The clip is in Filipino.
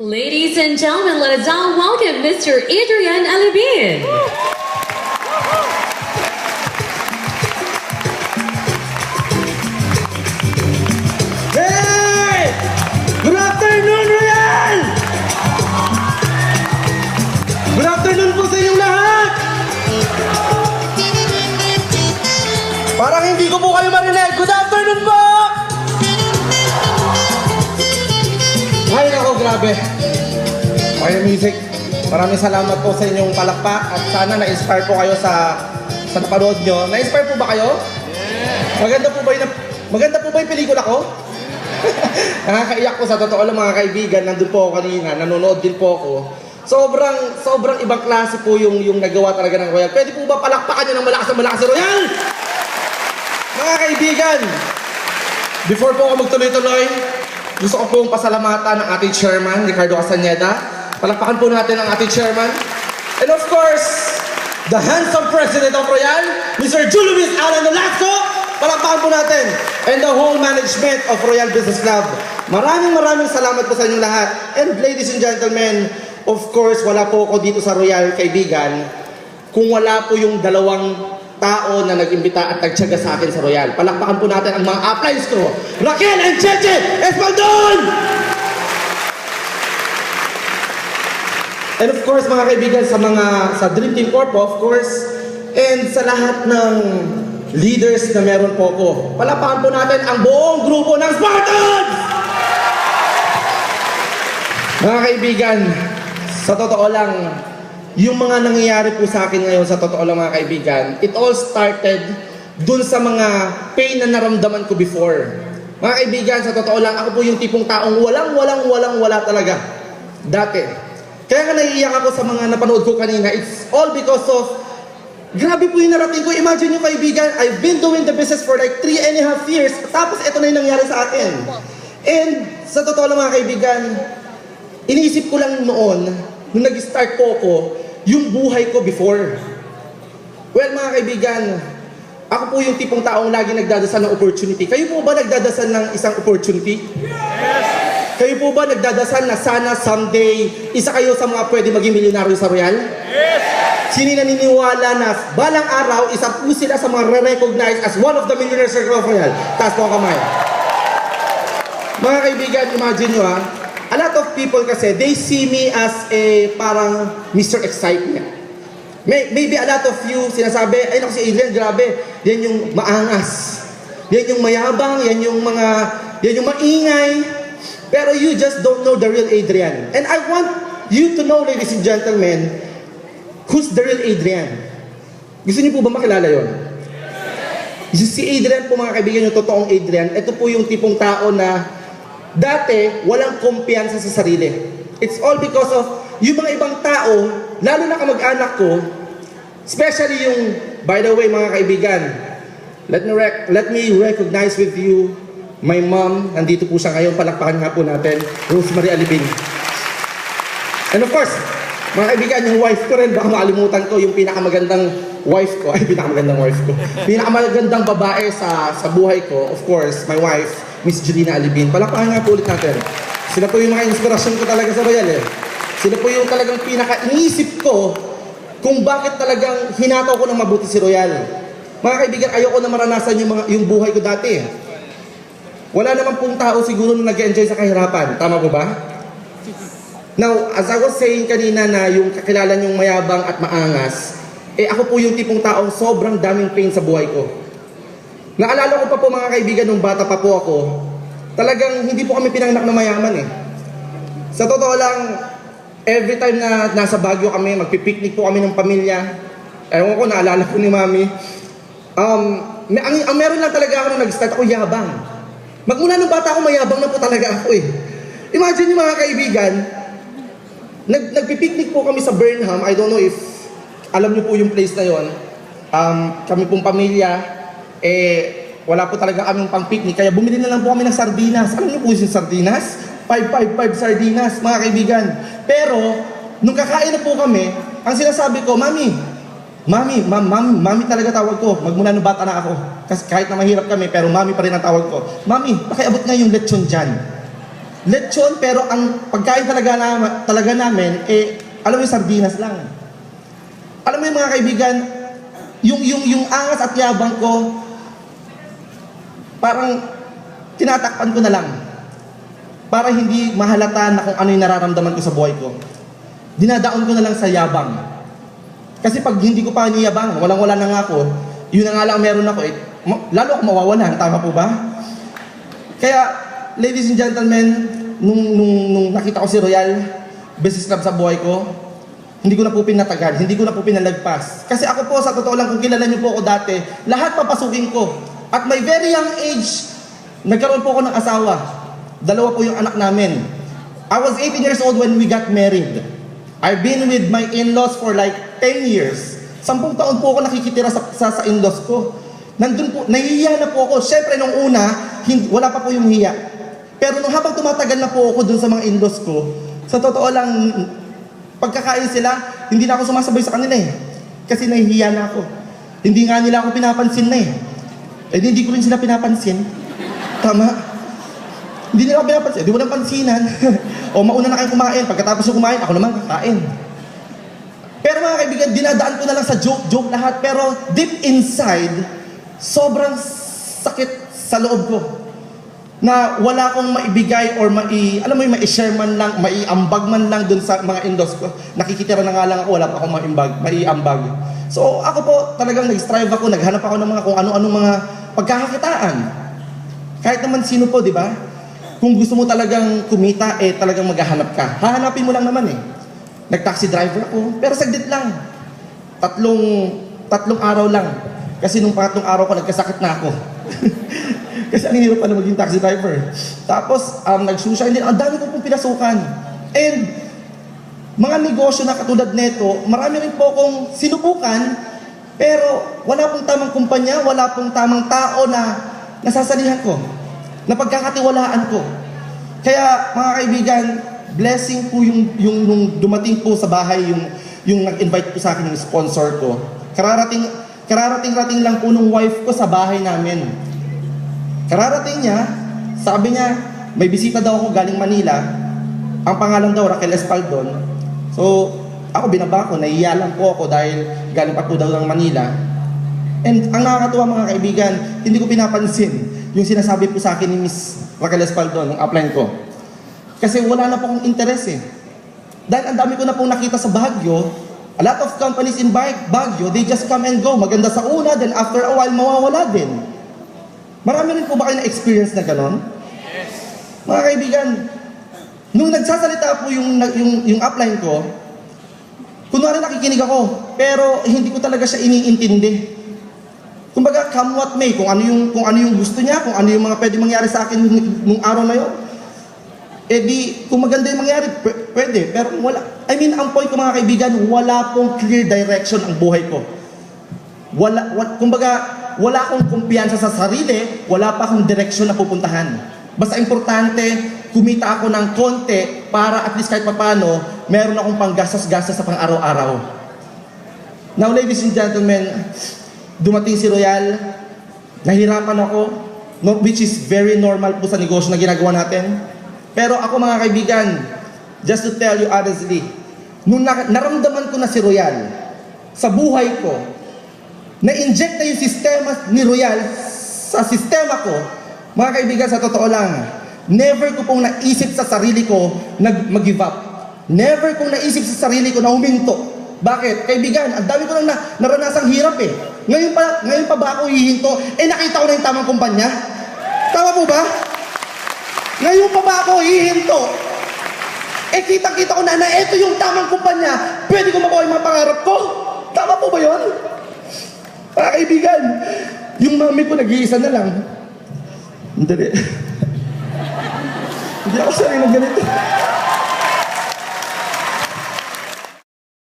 Ladies and gentlemen, let us all welcome Mr. Adrian Alibin. Hey! Good afternoon, Royal! Good afternoon po sa inyong lahat! Parang hindi ko po kayo marinig. Good afternoon po! Ay, nako, grabe. Fire music. Maraming salamat po sa inyong palakpak at sana na-inspire po kayo sa napanood nyo. Na-inspire po ba kayo? Maganda po ba yung pelikula ko? Nakakaiyak po sa totoo lang mga kaibigan. Nandun po ako kanina, nanonood din po ako. Sobrang ibang klase po yung nagawa talaga ng Royal. Pwede po ba palakpakan nyo ng malakas si Royal? Mga kaibigan, before po ako magtuloy-tuloy, gusto ko pong pasalamatan ng ating chairman, Ricardo Castañeda. Palakpakan po natin ang ating chairman. And of course, the handsome president of Royal, Mr. Julio Luis Alan Nolasco. Palakpakan po natin. And the whole management of Royal Business Club. Maraming salamat po sa inyong lahat. And ladies and gentlemen, of course, wala po ako dito sa Royal, kaibigan, kung wala po yung dalawang tao na nag-imbita at nagtyaga sa akin sa Royal. Palakpakan po natin ang mga uplines ko. Raquel and Cheche Espaldon! And of course, mga kaibigan, sa Dream Team Corp, of course, and sa lahat ng leaders na meron po ko. Palakpakan po natin ang buong grupo ng Spartans! Mga kaibigan, sa totoo lang, yung mga nangyayari po sa akin ngayon, sa totoo lang mga kaibigan, it all started dun sa mga pain na naramdaman ko before. Mga kaibigan, sa totoo lang, ako po yung tipong taong wala talaga. Dati. Kaya nga naiiyak ako sa mga napanood ko kanina. It's all because of, grabe po yung narating ko. Imagine nyo kaibigan, I've been doing the business for like 3.5 years. Tapos ito na yung nangyari sa akin. And sa totoo lang mga kaibigan, iniisip ko lang noon, nung nag-start po ako, yung buhay ko before. Well, mga kaibigan, ako po yung tipong taong lagi nagdadasal ng opportunity. Kayo po ba nagdadasal ng isang opportunity? Yes! Kayo po ba nagdadasal na sana someday, isa kayo sa mga pwede maging milyonaryo sa Royal? Yes! Sino naniniwala na balang araw, isa po sila sa mga re-recognize as one of the millionaires sa Royal? Taas po ang kamay. Mga kaibigan, imagine nyo a lot of people kasi, they see me as a parang Mr. Excitement. Maybe a lot of you sinasabi, ay naku si Adrian, grabe, yan yung maangas. Yan yung mayabang, yan yung maingay. Pero you just don't know the real Adrian. And I want you to know, ladies and gentlemen, who's the real Adrian. Gusto niyo po ba makilala yon? Si Adrian po mga kaibigan, yung totoong Adrian, ito po yung tipong tao na dati, walang kumpiyansa sa sarili. It's all because of yung mga ibang tao, lalo na kamag-anak ko, especially yung, by the way mga kaibigan, let me recognize with you, my mom, nandito po siya ngayon, palakpakan nga po natin, Rosemary Alibin. And of course, mga kaibigan, yung wife ko rin, baka makalimutan ko, yung pinakamagandang wife ko, pinakamagandang babae sa buhay ko, of course, my wife, Miss Julina Alibin. Palakpakan nga po ulit natin. Sila po yung mga inspirasyon ko talaga sa Royal eh. Sila po yung talagang pinaka-inisip ko kung bakit talagang hinataw ko ng mabuti si Royal. Mga kaibigan, ayoko na maranasan yung buhay ko dati. Wala naman pong tao siguro na nag-enjoy sa kahirapan. Tama po ba? Now, as I was saying kanina na yung kakilala niyong mayabang at maangas, ako po yung tipong taong sobrang daming pain sa buhay ko. Naalala ko pa po mga kaibigan nung bata pa po ako, talagang hindi po kami pinanganak na mayaman eh. Sa totoo lang, every time na nasa Baguio kami, magpipiknik po kami ng pamilya, ewan ko, naalala ko ni Mami, ang meron lang talaga ako nung nag-start, ako yabang. Magmula nung bata ako, mayabang na po talaga ako eh. Imagine yung mga kaibigan, nagpipiknik po kami sa Burnham, I don't know if alam niyo po yung place na yon. Kami pong pamilya, wala po talaga kaming pang-picnic, kaya bumili na lang po kami ng sardinas. Alam niyo po yung sardinas? 555 sardinas, mga kaibigan. Pero, nung kakain na po kami, ang sinasabi ko, Mami talaga tawag ko. Magmula nung bata na ako. Kasi kahit na mahirap kami, pero Mami pa rin ang tawag ko. Mami, pakiabot nga yung lechon dyan. lechon, pero ang pagkain talaga namin, alam mo yung sardinas lang. Alam mo yung mga kaibigan, yung angas at yabang ko, parang tinatakpan ko na lang. Para hindi mahalata na kung ano yung nararamdaman ko sa buhay ko. Dinadaon ko na lang sa yabang. Kasi pag hindi ko pa niyabang, walang-wala na nga ako, yun na nga lang meron ako, lalo ako mawawalan, tama po ba? Kaya, ladies and gentlemen, nung nakita ko si Royal, business club sa buhay ko, hindi ko na po pinatagal, hindi ko na po pinalagpas. Kasi ako po, sa totoo lang, kung kilala niyo po ako dati, lahat papasukin ko. At my very young age, nagkaroon po ako ng asawa. 2 po yung anak namin. I was 18 years old when we got married. I've been with my in-laws for like 10 years. 10 taon po ako nakikitira sa in-laws ko. Nandun po, nahihiya na po ako. Siyempre, nung una, wala pa po yung hiya. Pero nung habang tumatagal na po ako dun sa mga in-laws ko, sa totoo lang, pagkakain sila, hindi na ako sumasabay sa kanila eh. Kasi nahihiya na ako. Hindi nga nila ako pinapansin na eh. Hindi ko rin sila pinapansin. Tama. Hindi nila ako pinapansin. Di mo nang pansinan. O mauna na kayo kumain. Pagkatapos yung kumain, ako naman kakain. Pero mga kaibigan, dinadaan ko na lang sa joke lahat. Pero deep inside, sobrang sakit sa loob ko. Na wala akong maibigay or alam mo yung mai-share man lang, maiambag man lang dun sa mga in-laws ko. Nakikitira na nga lang ako, wala pa akong maiambag. So ako po, talagang nag-strive ako, naghanap ako ng mga kung ano-anong mga pagkakakitaan. Kahit naman sino po, di ba? Kung gusto mo talagang kumita, talagang maghahanap ka. Hahanapin mo lang naman eh. Nag-taxi driver ako, pero saglit lang. Tatlong araw lang. Kasi nung pangatlong araw ko, nagkasakit na ako. Kasi ang hirap pa na maging taxi driver. Tapos, nag-suicide din. Ang dami ko pong pinasukan. And, mga negosyo na katulad nito, marami rin po akong sinubukan, pero wala pong tamang kumpanya, wala pong tamang tao na nasasalihan ko, na pagkakatiwalaan ko. Kaya, mga kaibigan, blessing po yung nung dumating po sa bahay, yung nag-invite po sa akin yung sponsor ko. Kararating lang po nung wife ko sa bahay namin. Kararating niya, sabi niya, may bisita daw ako galing Manila. Ang pangalan daw, Raquel Espaldon. So, ako binaba ko, nahiya lang po ako dahil galing pa po daw ng Manila. And ang nakakatuwa mga kaibigan, hindi ko pinapansin yung sinasabi po sa akin ni Miss Raquel Espaldon, yung upline ko. Kasi wala na po akong interes eh. Dahil ang dami ko na pong nakita sa Baguio, a lot of companies in Baguio, they just come and go. Maganda sa una, then after a while, mawawala din. Marami rin po ba kayo na-experience na gano'n? Yes. Mga kaibigan, nung nagsasalita po yung upline ko, kunwari nakikinig ako, pero hindi ko talaga siya iniintindi. Kumbaga, come what may, kung ano yung gusto niya, kung ano yung mga pwede mangyari sa akin nung araw na yun, kung maganda yung mangyari, pwede. Pero wala. I mean, ang point ko mga kaibigan, wala pong clear direction ang buhay ko. Kumbaga, wala akong kumpiyansa sa sarili, wala pa akong direksyon na pupuntahan. Basta importante, kumita ako ng konti para at least kahit papano, meron akong panggastos-gastos sa pang-araw-araw. Now, ladies and gentlemen, dumating si Royal, nahirapan ako, which is very normal po sa negosyo na ginagawa natin. Pero ako mga kaibigan, just to tell you honestly, nung naramdaman ko na si Royal sa buhay ko, na-inject na yung sistema ni Royal sa sistema ko, mga kaibigan, sa totoo lang, never ko pong naisip sa sarili ko na mag-give up. Never kong naisip sa sarili ko na huminto. Bakit? Kaibigan, ang dami ko nang naranasang hirap eh. Ngayon pa ba ako hihinto? Nakita ko na yung tamang kumpanya. Tama po ba? Ngayon pa ba ako hihinto? Kitang-kita ko na ito yung tamang kumpanya. Pwede ko makuha yung mga pangarap ko. Tama po ba yun? Mga kaibigan, yung mami ko nag-iisa na lang. Hindi ako sanay ng ganito.